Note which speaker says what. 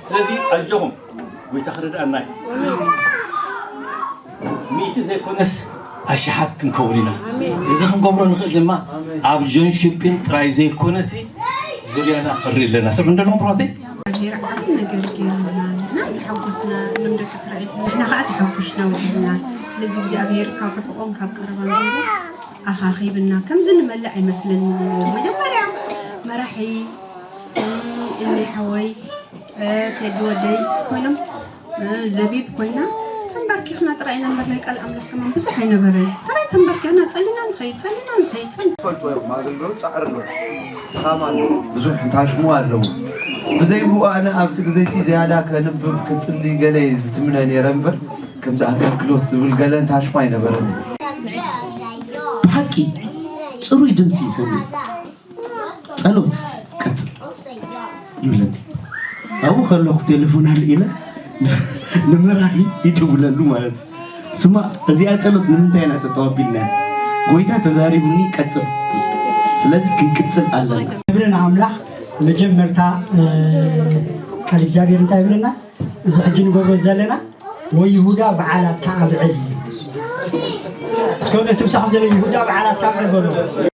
Speaker 1: ስለዚህ አልጆም ወይተخرج አናይ ሚት ዘይኮነስ አሽሓት ክንከውሪና እዚ ክንገብሮ ንኽእል ድማ ኣብ ጆን ሺፒንግ ትራይ ዘይኮነሲ ዙርያና ፍሪለና ሰብ እንደለም ብሮቴ
Speaker 2: غير عقل ነገር ገይርና ተሐጉስና ለምደክ እስራኤል እحنا خاطر ተሐጉስና ወዲና ስለዚህ እግዚአብሔር ካብቆን ካብቀረባን ገይሩ አኻኺብና ከም ዝንመለ አይመስልን መጀመሪያ መራሒ إني حوي تدودي كلهم زبيب كوينا تنبركي خنا ترينا نبرلك الأمر كمان بس حين بري ترى تنبركي أنا تسألنا نخيط
Speaker 3: ما زلوا صعرنا خامل بزح تاشمو علو بزي بو أنا أبتك زيتي زيادة كنب كتسلي قلي تمناني رمبر كم زعك كلوت زبل قلي تاشماي نبرني
Speaker 4: بحكي صروي دمسي سمي صلوت كت يولد أبو خلوه تليفون هالإله نمرحي يتولى له مالت سما زيادة صلوت نمتينا تطابلنا قويتا تزاري بني كتر سلاتي كنكتل ألنا
Speaker 5: نبرنا عملاح مجمرتا كالإكزابير انتا يبلنا زحجين قوة زالنا ويهودا بعالات كعب علي سكونة تمسح جل يهودا بعالات كعب علي